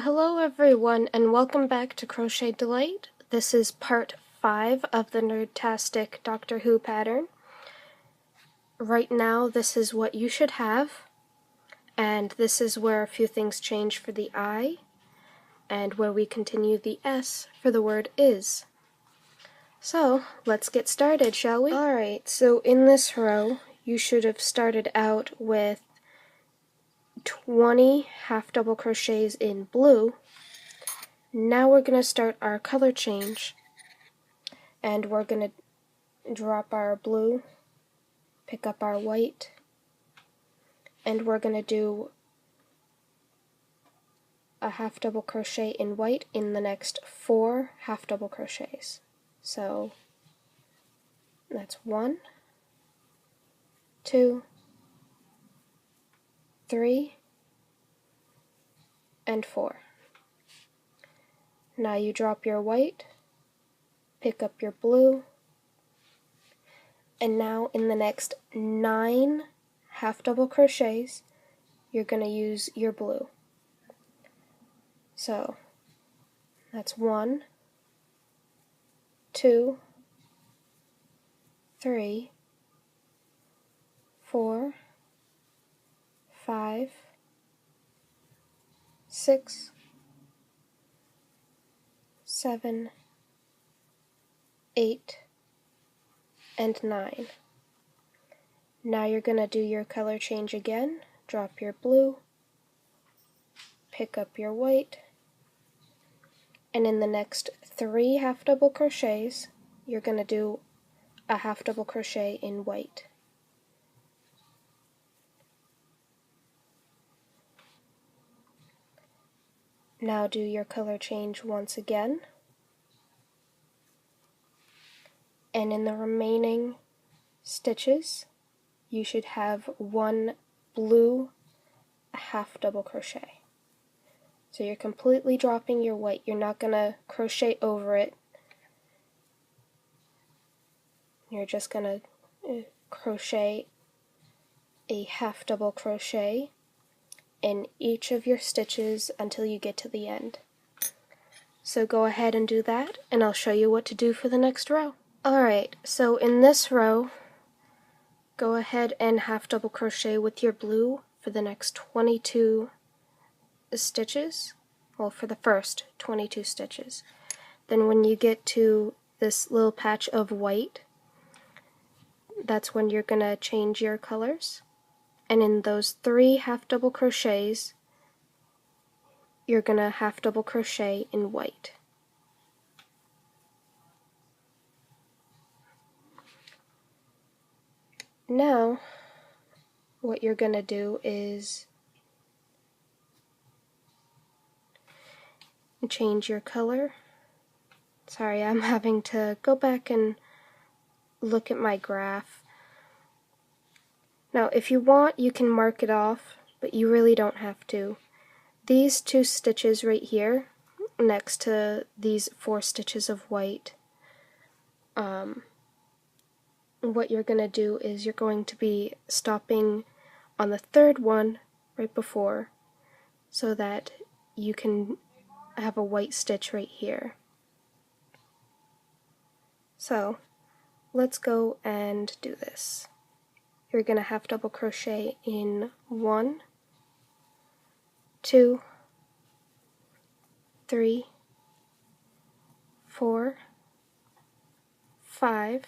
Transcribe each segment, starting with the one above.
Hello everyone and welcome back to Crochet Delight. This is part 5 of the Nerdtastic Doctor Who pattern. Right now this is what you should have, and this is where a few things change for the I, and where we continue the S for the word is. So let's get started, shall we? Alright, so in this row you should have started out with 20 half double crochets in blue. Now we're going to start our color change, and we're going to drop our blue, pick up our white, and we're going to do a half double crochet in white in the next 4 half double crochets. So that's 1, 2, 3, and 4. Now you drop your white, pick up your blue, and now in the next 9 half double crochets you're going to use your blue. So that's 1, 2, 3, 4, 5, 6, 7, 8, and 9. Now you're going to do your color change again. Drop your blue, pick up your white, and in the next 3 half double crochets you're going to do a half double crochet in white. Now do your color change once again, and in the remaining stitches you should have 1 blue half double crochet. So you're completely dropping your white. You're not going to crochet over it. You're just going to crochet a half double crochet in each of your stitches until you get to the end. So go ahead and do that, and I'll show you what to do for the next row. Alright, so in this row, go ahead and half double crochet with your blue for the next 22 stitches. Well, for the first 22 stitches. Then when you get to this little patch of white, that's when you're going to change your colors. And in those 3 half double crochets, you're going to half double crochet in white. Now, what you're going to do is change your color. Sorry, I'm having to go back and look at my graph. Now, if you want, you can mark it off, but you really don't have to. These 2 stitches right here, next to these 4 stitches of white, what you're going to do is you're going to be stopping on the 3rd one right before, so that you can have a white stitch right here. So let's go and do this. You're going to half double crochet in 1, 2, 3, 4, 5,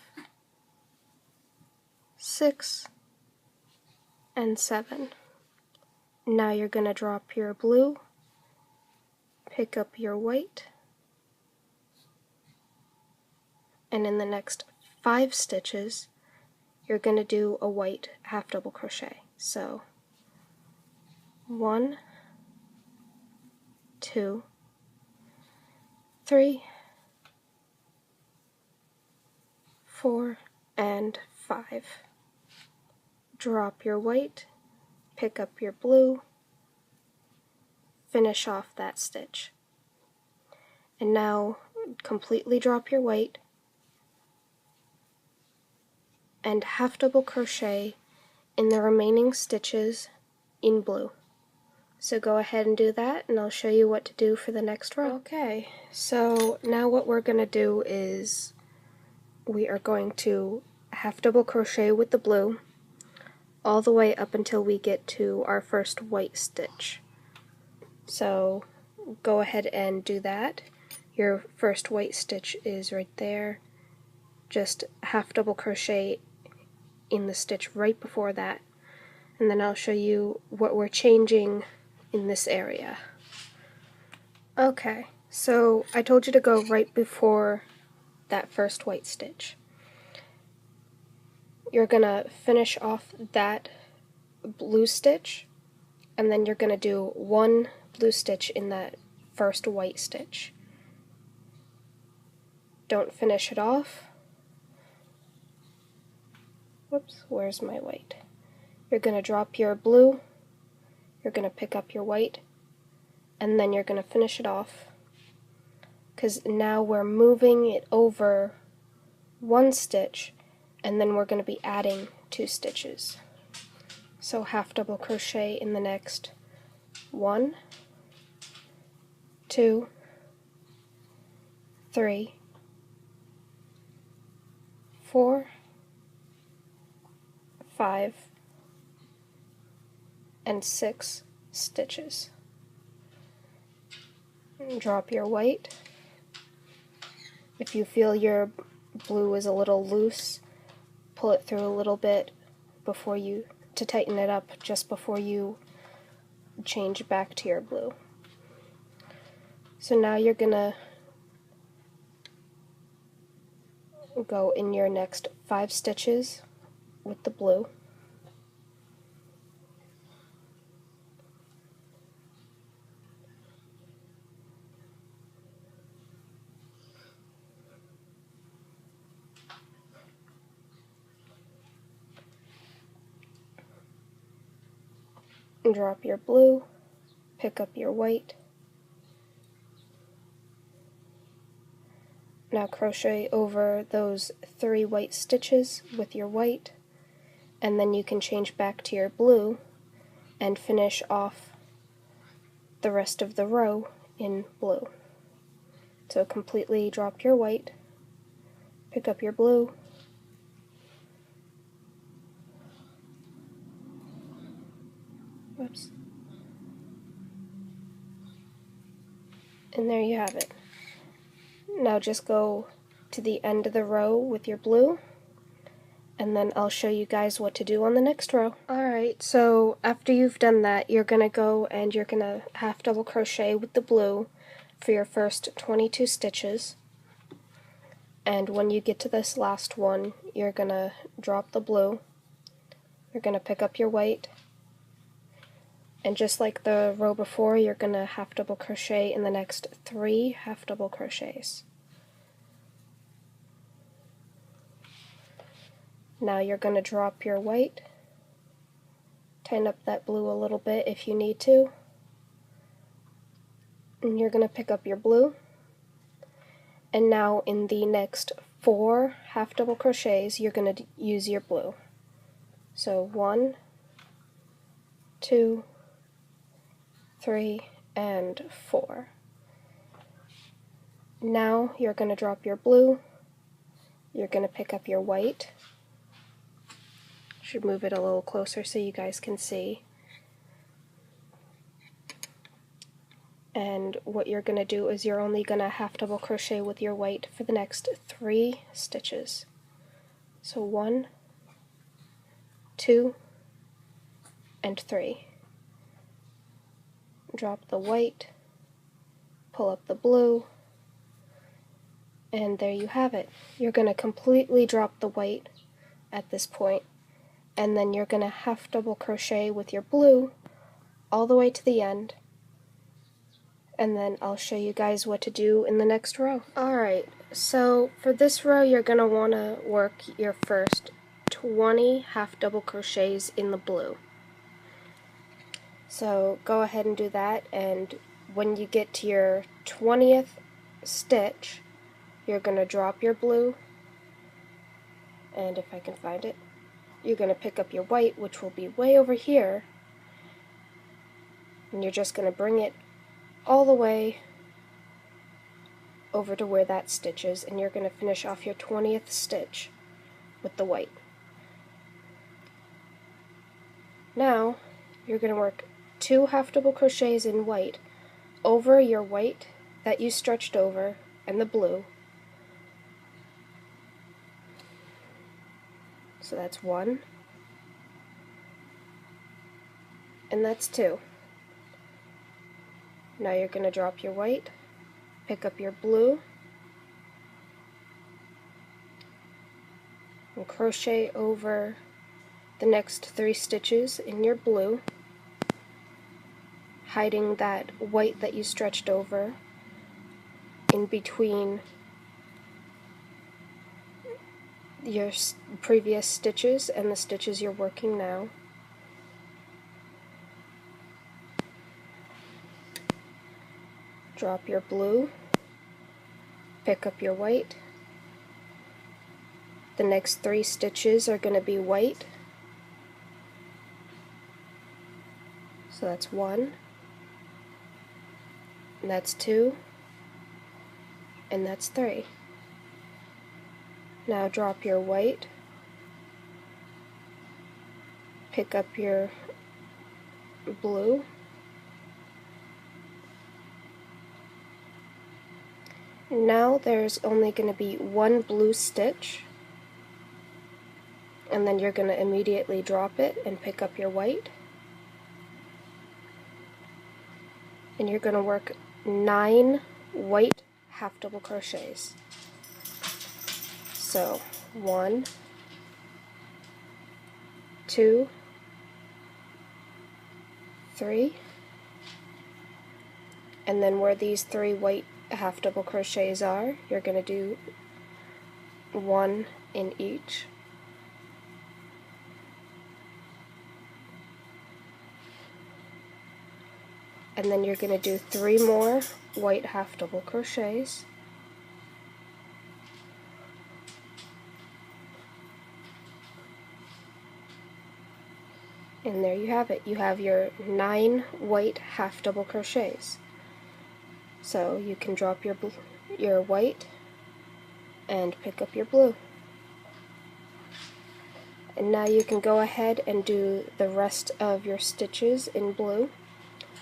6, and 7. Now you're going to drop your blue, pick up your white, and in the next 5 stitches you're going to do a white half double crochet. So 1, 2, 3, 4, and 5. Drop your white, pick up your blue, finish off that stitch. And now completely drop your white and half double crochet in the remaining stitches in blue. So go ahead and do that, and I'll show you what to do for the next row. Okay, so now what we're going to do is we are going to half double crochet with the blue all the way up until we get to our first white stitch. So go ahead and do that. Your first white stitch is right there. Just half double crochet in the stitch right before that, and then I'll show you what we're changing in this area. Okay, so I told you to go right before that first white stitch. You're gonna finish off that blue stitch, and then you're gonna do one blue stitch in that first white stitch. Don't finish it off. Whoops, where's my white? You're gonna drop your blue, you're gonna pick up your white, and then you're going to finish it off, because now we're moving it over one stitch, and then we're going to be adding 2 stitches. So half double crochet in the next 1, 2, 3, 4, 5, and 6 stitches. Drop your white. If you feel your blue is a little loose, pull it through a little bit before you, to tighten it up just before you change back to your blue. So now you're gonna go in your next 5 stitches with the blue. Drop your blue, pick up your white. Now crochet over those 3 white stitches with your white, and then you can change back to your blue and finish off the rest of the row in blue. So completely drop your white, pick up your blue, whoops, and there you have it. Now just go to the end of the row with your blue, and then I'll show you guys what to do on the next row. Alright, so after you've done that, you're going to go and you're going to half double crochet with the blue for your first 22 stitches. And when you get to this last one, you're going to drop the blue, you're going to pick up your white, and just like the row before, you're going to half double crochet in the next 3 half double crochets. Now you're going to drop your white, tighten up that blue a little bit if you need to, and you're going to pick up your blue, and now in the next 4 half double crochets you're going to use your blue. So 1, 2, 3, and 4. Now you're going to drop your blue, you're going to pick up your white. Should move it a little closer so you guys can see. And what you're going to do is you're only going to half double crochet with your white for the next 3 stitches. So 1, 2, and 3. Drop the white, pull up the blue, and there you have it. You're going to completely drop the white at this point, and then you're going to half double crochet with your blue all the way to the end, and then I'll show you guys what to do in the next row. Alright, so for this row you're going to want to work your first 20 half double crochets in the blue. So go ahead and do that, and when you get to your 20th stitch, you're going to drop your blue, and if I can find it, you're going to pick up your white, which will be way over here, And you're just going to bring it all the way over to where that stitch is, and you're going to finish off your 20th stitch with the white. Now you're going to work 2 half double crochets in white over your white that you stretched over and the blue. So that's 1, and that's 2. Now you're going to drop your white, pick up your blue, and crochet over the next 3 stitches in your blue, hiding that white that you stretched over in between your previous stitches and the stitches you're working now. Drop your blue, pick up your white. The next 3 stitches are going to be white. So that's 1, and that's 2, and that's 3. Now drop your white, pick up your blue, now there's only going to be 1 blue stitch, and then you're going to immediately drop it and pick up your white, and you're going to work 9 white half double crochets. So 1, 2, 3, and then where these 3 white half double crochets are, you're going to do 1 in each. And then you're going to do 3 more white half double crochets. And there you have it. You have your 9 white half double crochets. So you can drop your white and pick up your blue. And now you can go ahead and do the rest of your stitches in blue,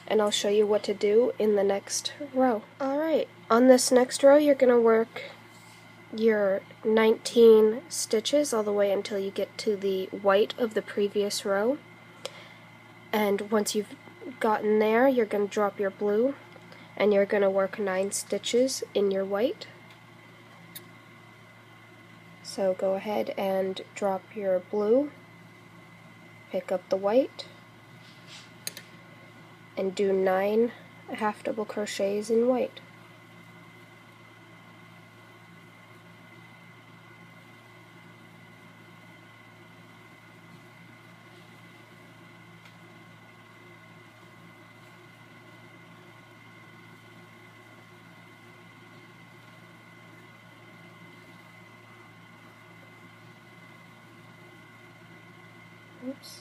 and I'll show you what to do in the next row. Alright, on this next row you're going to work your 19 stitches all the way until you get to the white of the previous row. And once you've gotten there, you're going to drop your blue, and you're going to work 9 stitches in your white. So go ahead and drop your blue, pick up the white, and do 9 half double crochets in white. Oops.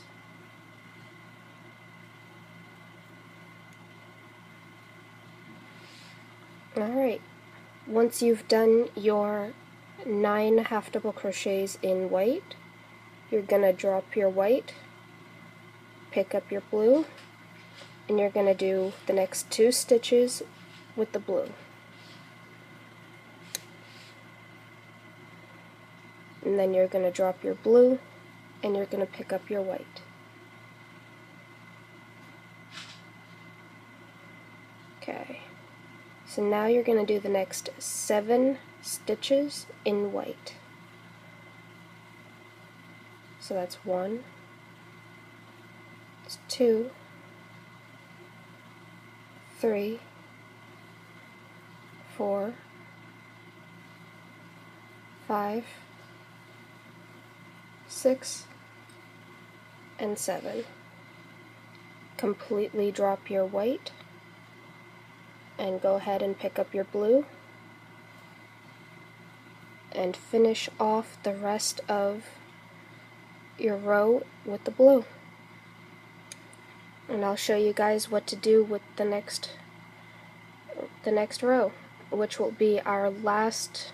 Alright, once you've done your 9 half double crochets in white, you're going to drop your white, pick up your blue, and you're going to do the next 2 stitches with the blue. And then you're going to drop your blue, and you're going to pick up your white. Okay, so now you're going to do the next 7 stitches in white. So that's 1, it's 2, 3, 4, 5, 6, and 7. Completely drop your white and go ahead and pick up your blue and finish off the rest of your row with the blue. and I'll show you guys what to do with the next row, which will be our last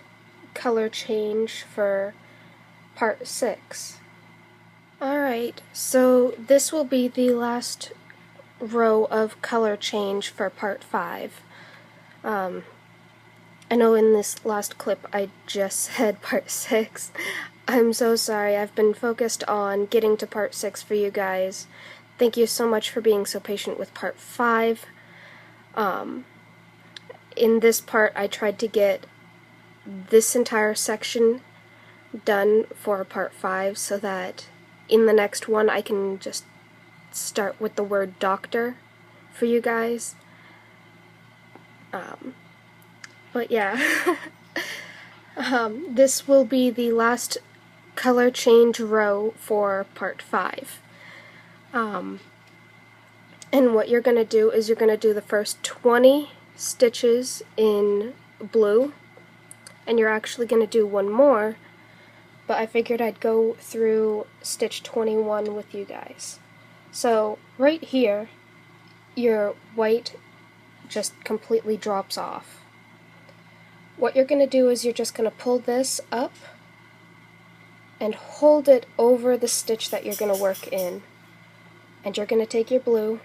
color change for part 6. Alright, so this will be the last row of color change for part 5. I know in this last clip I just said part 6. I'm so sorry. I've been focused on getting to part 6 for you guys. Thank you so much for being so patient with part 5. In this part I tried to get this entire section done for part 5 so that in the next one I can just start with the word doctor for you guys. But yeah, this will be the last color change row for part 5. And what you're going to do is you're going to do the first 20 stitches in blue, and you're actually going to do one more, but I figured I'd go through stitch 21 with you guys. So right here, your white just completely drops off. What you're going to do is you're just going to pull this up and hold it over the stitch that you're going to work in. And you're going to take your blue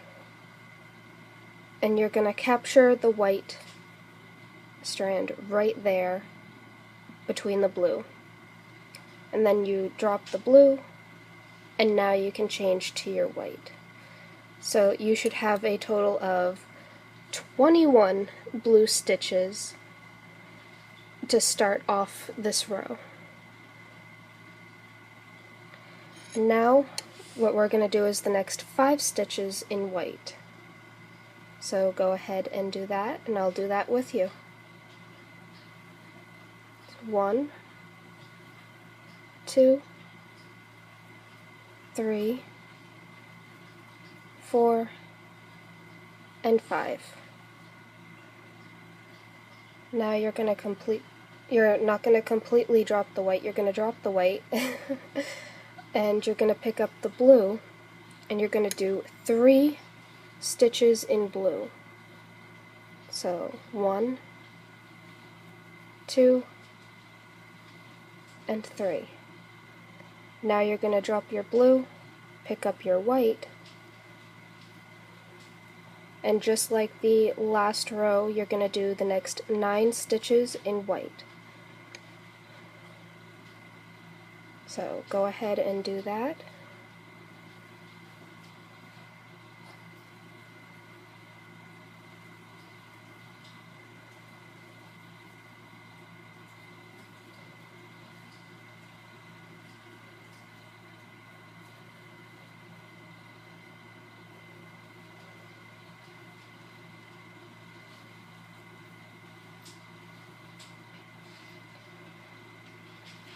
and you're going to capture the white strand right there between the blue. And then you drop the blue, and now you can change to your white. So you should have a total of 21 blue stitches to start off this row. Now what we're going to do is the next 5 stitches in white. So go ahead and do that, and I'll do that with you. 1, 2, 3, 4, and 5. Now you're not going to completely drop the white, you're going to drop the white, and you're going to pick up the blue, and you're going to do 3 stitches in blue. So 1, 2, and 3. Now you're going to drop your blue, pick up your white, and just like the last row, you're going to do the next 9 stitches in white. So go ahead and do that.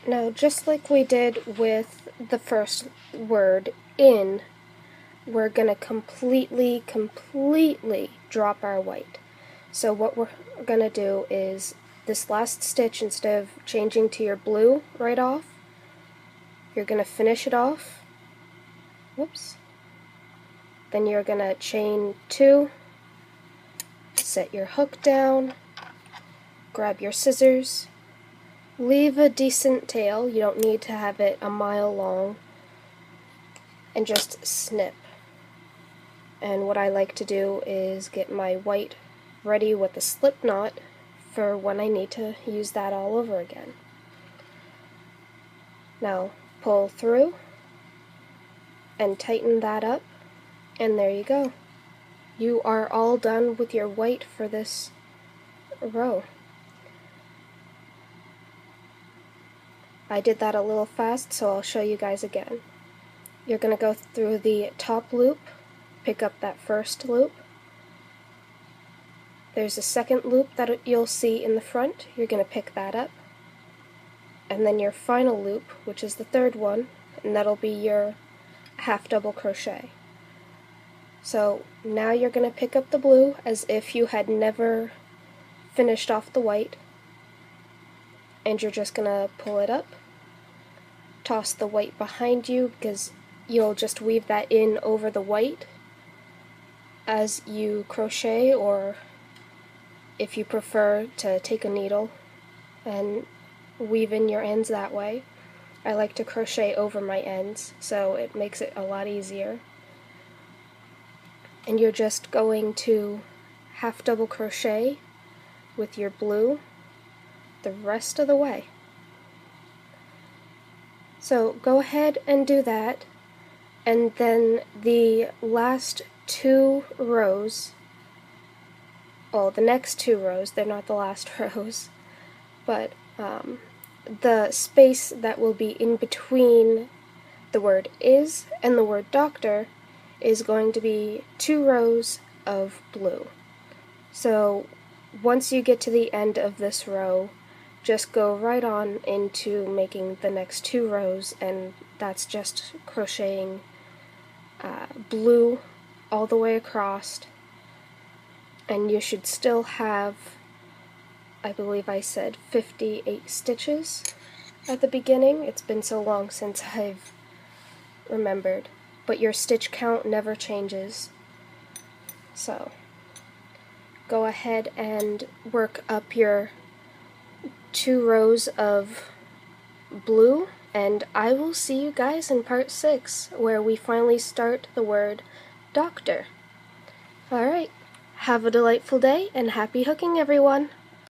Now, just like we did with the first word, in, we're going to completely drop our white. So what we're going to do is this last stitch, instead of changing to your blue right off, you're going to finish it off. Whoops. Then you're going to chain 2, set your hook down, grab your scissors, leave a decent tail, you don't need to have it a mile long, and just snip. And what I like to do is get my white ready with a slip knot for when I need to use that all over again. Now pull through and tighten that up, and there you go. You are all done with your white for this row. I did that a little fast, so I'll show you guys again. You're going to go through the top loop, pick up that first loop. There's a second loop that you'll see in the front. You're going to pick that up. And then your final loop, which is the third one, and that'll be your half double crochet. So now you're going to pick up the blue as if you had never finished off the white, and you're just going to pull it up, toss the white behind you because you'll just weave that in over the white, as you crochet, or if you prefer to take a needle and weave in your ends that way. I like to crochet over my ends, so it makes it a lot easier. And you're just going to half double crochet with your blue the rest of the way. So go ahead and do that, and then the last 2 rows, well, the next 2 rows, they're not the last rows, but the space that will be in between the word is and the word doctor is going to be 2 rows of blue. So once you get to the end of this row, just go right on into making the next 2 rows, and that's just crocheting blue all the way across, and you should still have, I believe I said 58 stitches at the beginning. It's been so long since I've remembered, but your stitch count never changes. So go ahead and work up your 2 rows of blue, and I will see you guys in part 6, where we finally start the word doctor. Alright, have a delightful day and happy hooking, everyone!